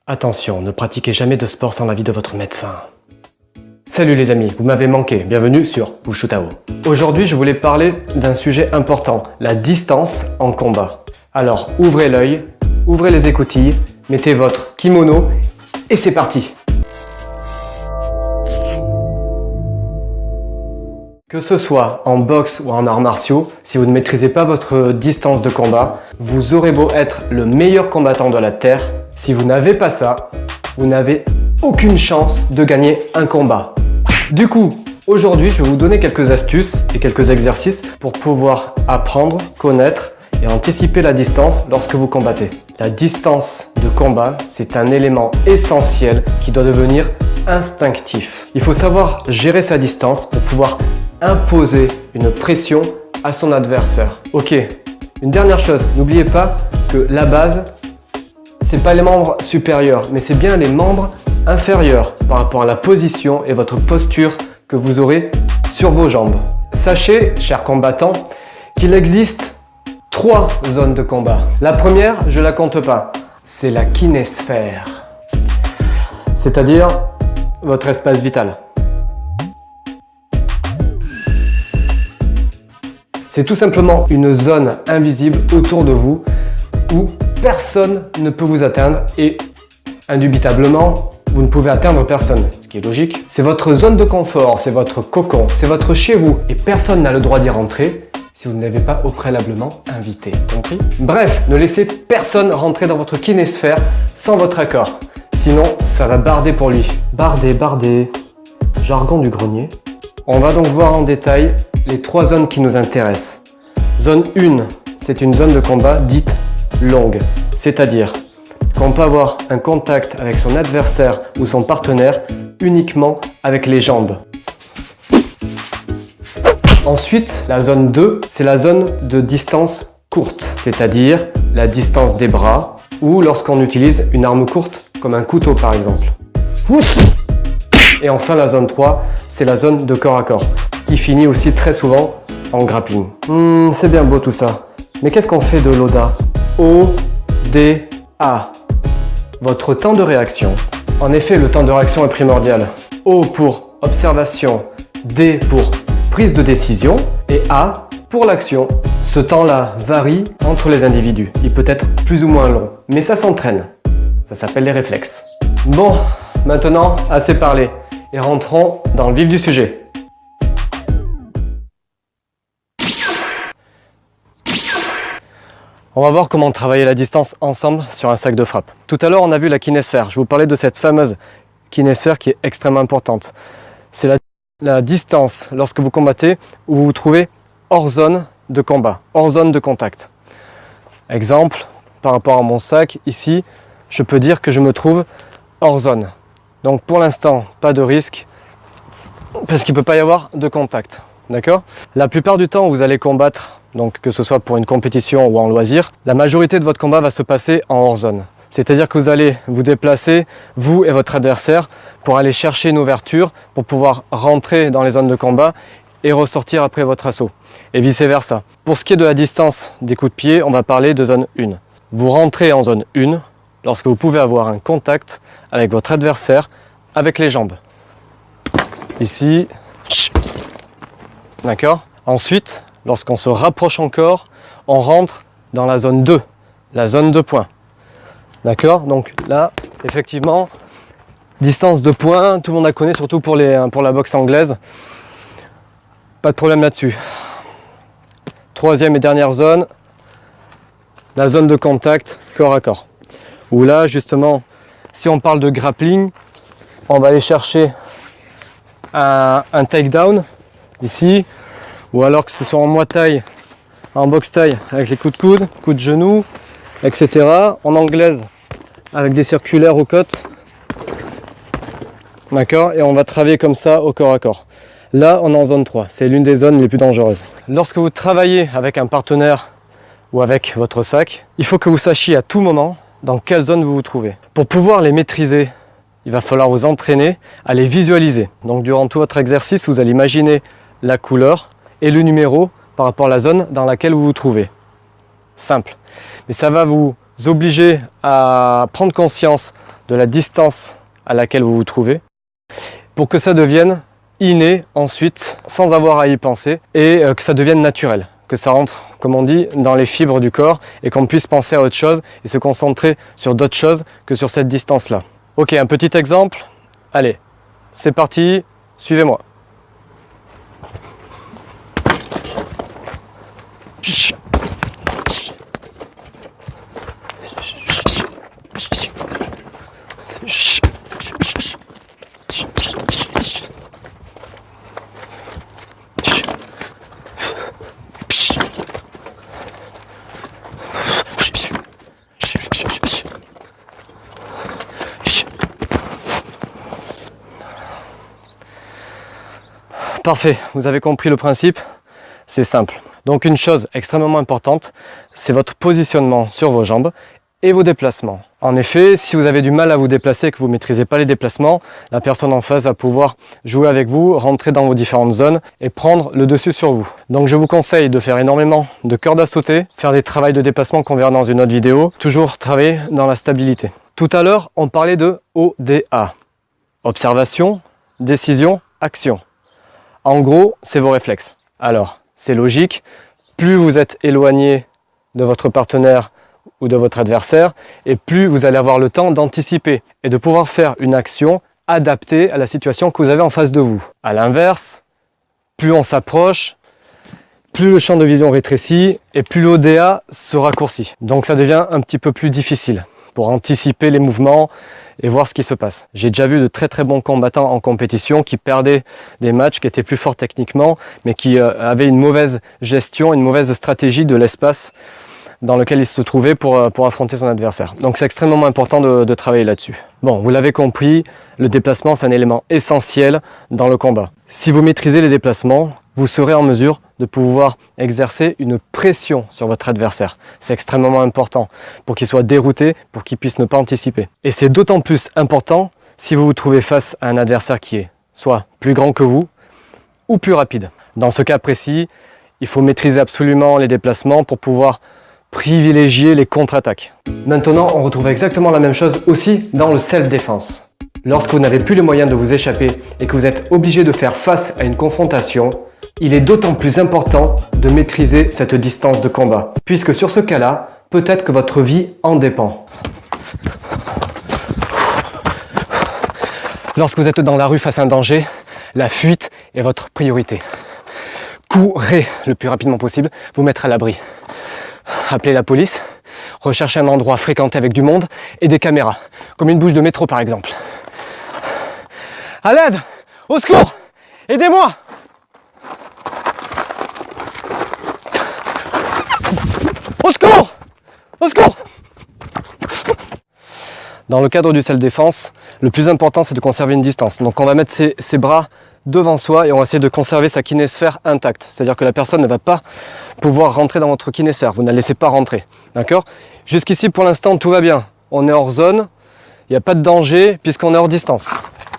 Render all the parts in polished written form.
Attention, ne pratiquez jamais de sport sans l'avis de votre médecin. Salut les amis, vous m'avez manqué, bienvenue sur Wushu Tao. Aujourd'hui, je voulais parler d'un sujet important, la distance en combat. Alors, ouvrez l'œil, ouvrez les écoutilles, mettez votre kimono et c'est parti. Que ce soit en boxe ou en arts martiaux, si vous ne maîtrisez pas votre distance de combat, vous aurez beau être le meilleur combattant de la Terre, si vous n'avez pas ça, vous n'avez aucune chance de gagner un combat. Du coup, aujourd'hui, je vais vous donner quelques astuces et quelques exercices pour pouvoir apprendre, connaître et anticiper la distance lorsque vous combattez. La distance de combat, c'est un élément essentiel qui doit devenir instinctif. Il faut savoir gérer sa distance pour pouvoir imposer une pression à son adversaire. Ok, une dernière chose, n'oubliez pas que la base, c'est pas les membres supérieurs, mais c'est bien les membres inférieurs par rapport à la position et votre posture que vous aurez sur vos jambes. Sachez, chers combattants, qu'il existe 3 zones de combat. La première, je la compte pas, c'est la kinésphère, c'est-à-dire votre espace vital. C'est tout simplement une zone invisible autour de vous où personne ne peut vous atteindre et indubitablement, vous ne pouvez atteindre personne, ce qui est logique. C'est votre zone de confort, c'est votre cocon, c'est votre chez vous et personne n'a le droit d'y rentrer si vous ne l'avez pas au préalablement invité, compris? Bref, ne laissez personne rentrer dans votre kinésphère sans votre accord, sinon ça va barder pour lui. Barder, jargon du grenier. On va donc voir en détail les 3 zones qui nous intéressent. Zone 1, c'est une zone de combat dite longue, c'est-à-dire qu'on peut avoir un contact avec son adversaire ou son partenaire uniquement avec les jambes. Ensuite, la zone 2, c'est la zone de distance courte, c'est-à-dire la distance des bras ou lorsqu'on utilise une arme courte comme un couteau par exemple. Et enfin la zone 3, c'est la zone de corps à corps, qui finit aussi très souvent en grappling. C'est bien beau tout ça, mais qu'est-ce qu'on fait de l'ODA? O-D-A. Votre temps de réaction. En effet, le temps de réaction est primordial. O pour observation, D pour prise de décision et A pour l'action. Ce temps-là varie entre les individus. Il peut être plus ou moins long, mais ça s'entraîne. Ça s'appelle les réflexes. Bon, maintenant, assez parlé et rentrons dans le vif du sujet. On va voir comment travailler la distance ensemble sur un sac de frappe. Tout à l'heure, on a vu la kinésphère. Je vous parlais de cette fameuse kinésphère qui est extrêmement importante. C'est la distance lorsque vous combattez où vous vous trouvez hors zone de combat, hors zone de contact. Exemple, par rapport à mon sac, ici, je peux dire que je me trouve hors zone. Donc pour l'instant, pas de risque parce qu'il ne peut pas y avoir de contact. D'accord ? La plupart du temps, vous allez combattre, donc que ce soit pour une compétition ou en loisir, la majorité de votre combat va se passer en hors-zone. C'est-à-dire que vous allez vous déplacer, vous et votre adversaire, pour aller chercher une ouverture, pour pouvoir rentrer dans les zones de combat et ressortir après votre assaut, et vice-versa. Pour ce qui est de la distance des coups de pied, on va parler de zone 1. Vous rentrez en zone 1 lorsque vous pouvez avoir un contact avec votre adversaire avec les jambes. Ici, d'accord ? Ensuite, lorsqu'on se rapproche encore, on rentre dans la zone 2, la zone de poing. D'accord? Donc là, effectivement, distance de poing, tout le monde la connaît, surtout pour la boxe anglaise. Pas de problème là-dessus. Troisième et dernière zone, la zone de contact corps à corps. Où là, justement, si on parle de grappling, on va aller chercher un takedown, ici, ou alors que ce soit en muay thai, en boxe taille avec les coups de coude, coups de genou, etc. En anglaise avec des circulaires aux côtes. D'accord ? Et on va travailler comme ça au corps à corps. Là, on est en zone 3. C'est l'une des zones les plus dangereuses. Lorsque vous travaillez avec un partenaire ou avec votre sac, il faut que vous sachiez à tout moment dans quelle zone vous vous trouvez. Pour pouvoir les maîtriser il va falloir vous entraîner à les visualiser. Donc durant tout votre exercice, vous allez imaginer la couleur et le numéro par rapport à la zone dans laquelle vous vous trouvez. Simple. Mais ça va vous obliger à prendre conscience de la distance à laquelle vous vous trouvez pour que ça devienne inné ensuite, sans avoir à y penser, et que ça devienne naturel, que ça rentre, comme on dit, dans les fibres du corps et qu'on puisse penser à autre chose et se concentrer sur d'autres choses que sur cette distance-là. Ok, un petit exemple. Allez, c'est parti, suivez-moi. Parfait, vous avez compris le principe, c'est simple. Donc une chose extrêmement importante, c'est votre positionnement sur vos jambes et vos déplacements. En effet, si vous avez du mal à vous déplacer et que vous ne maîtrisez pas les déplacements, la personne en face va pouvoir jouer avec vous, rentrer dans vos différentes zones et prendre le dessus sur vous. Donc je vous conseille de faire énormément de cordes à sauter, faire des travails de déplacement qu'on verra dans une autre vidéo, toujours travailler dans la stabilité. Tout à l'heure, on parlait de ODA. Observation, décision, action. En gros, c'est vos réflexes. Alors, c'est logique, plus vous êtes éloigné de votre partenaire ou de votre adversaire, et plus vous allez avoir le temps d'anticiper et de pouvoir faire une action adaptée à la situation que vous avez en face de vous. À l'inverse, plus on s'approche, plus le champ de vision rétrécit et plus l'ODA se raccourcit. Donc ça devient un petit peu plus difficile pour anticiper les mouvements et voir ce qui se passe. J'ai déjà vu de très très bons combattants en compétition qui perdaient des matchs, qui étaient plus forts techniquement, mais qui avaient une mauvaise gestion, une mauvaise stratégie de l'espace dans lequel il se trouvait pour affronter son adversaire. Donc c'est extrêmement important de travailler là-dessus. Bon, vous l'avez compris, le déplacement c'est un élément essentiel dans le combat. Si vous maîtrisez les déplacements, vous serez en mesure de pouvoir exercer une pression sur votre adversaire. C'est extrêmement important pour qu'il soit dérouté, pour qu'il puisse ne pas anticiper. Et c'est d'autant plus important si vous vous trouvez face à un adversaire qui est soit plus grand que vous ou plus rapide. Dans ce cas précis, il faut maîtriser absolument les déplacements pour pouvoir privilégier les contre-attaques. Maintenant, on retrouve exactement la même chose aussi dans le self-défense. Lorsque vous n'avez plus les moyens de vous échapper et que vous êtes obligé de faire face à une confrontation, il est d'autant plus important de maîtriser cette distance de combat, puisque sur ce cas-là, peut-être que votre vie en dépend. Lorsque vous êtes dans la rue face à un danger, la fuite est votre priorité. Courez le plus rapidement possible, vous mettre à l'abri. Appelez la police, recherchez un endroit fréquenté avec du monde et des caméras, comme une bouche de métro par exemple. À l'aide! Au secours! Aidez-moi! Au secours! Au secours! Dans le cadre du self-défense, le plus important c'est de conserver une distance. Donc on va mettre ses bras devant soi et on va essayer de conserver sa kinésphère intacte. C'est-à-dire que la personne ne va pas pouvoir rentrer dans votre kinésphère. Vous ne la laissez pas rentrer. D'accord? Jusqu'ici pour l'instant tout va bien. On est hors zone, il n'y a pas de danger puisqu'on est hors distance.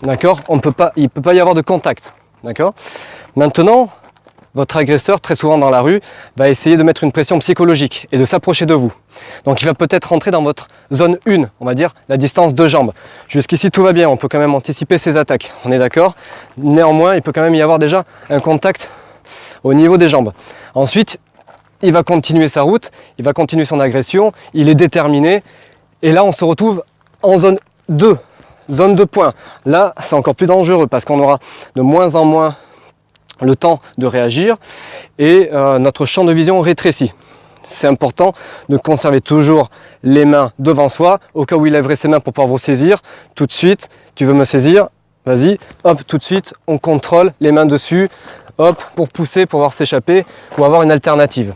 D'accord? Il ne peut pas y avoir de contact. D'accord? Maintenant, votre agresseur, très souvent dans la rue, va essayer de mettre une pression psychologique et de s'approcher de vous. Donc il va peut-être rentrer dans votre zone 1, on va dire la distance de jambes. Jusqu'ici tout va bien, on peut quand même anticiper ses attaques, on est d'accord? Néanmoins, il peut quand même y avoir déjà un contact au niveau des jambes. Ensuite, il va continuer sa route, il va continuer son agression, il est déterminé. Et là, on se retrouve en zone 2, zone de poing. Là, c'est encore plus dangereux parce qu'on aura de moins en moins le temps de réagir et notre champ de vision rétrécit. C'est important de conserver toujours les mains devant soi au cas où il lèverait ses mains pour pouvoir vous saisir. Tout de suite, tu veux me saisir? Vas-y, hop, tout de suite, on contrôle les mains dessus, hop, pour pousser, pour pouvoir s'échapper ou avoir une alternative.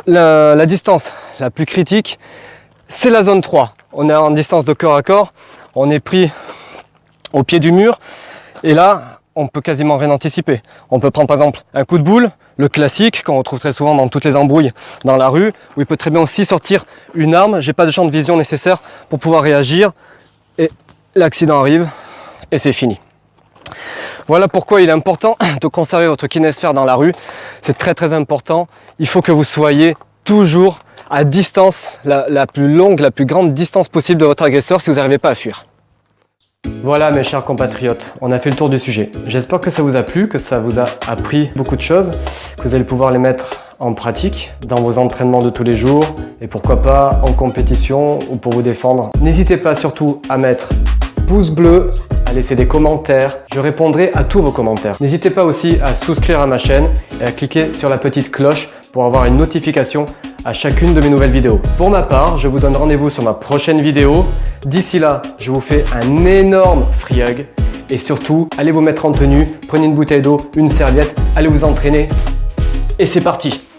La distance la plus critique, c'est la zone 3. On est en distance de corps à corps, on est pris au pied du mur et là, on peut quasiment rien anticiper. On peut prendre par exemple un coup de boule, le classique qu'on retrouve très souvent dans toutes les embrouilles dans la rue, où il peut très bien aussi sortir une arme. J'ai pas de champ de vision nécessaire pour pouvoir réagir et l'accident arrive et c'est fini. Voilà pourquoi il est important de conserver votre kinésphère dans la rue. C'est très important. Il faut que vous soyez toujours à distance, la plus longue, la plus grande distance possible de votre agresseur si vous n'arrivez pas à fuir. Voilà mes chers compatriotes, on a fait le tour du sujet. J'espère que ça vous a plu, que ça vous a appris beaucoup de choses, que vous allez pouvoir les mettre en pratique dans vos entraînements de tous les jours et pourquoi pas en compétition ou pour vous défendre. N'hésitez pas surtout à mettre pouce bleu, à laisser des commentaires, je répondrai à tous vos commentaires. N'hésitez pas aussi à souscrire à ma chaîne et à cliquer sur la petite cloche pour avoir une notification à chacune de mes nouvelles vidéos. Pour ma part, je vous donne rendez-vous sur ma prochaine vidéo. D'ici là, je vous fais un énorme free hug et surtout, allez vous mettre en tenue, prenez une bouteille d'eau, une serviette, allez vous entraîner et c'est parti!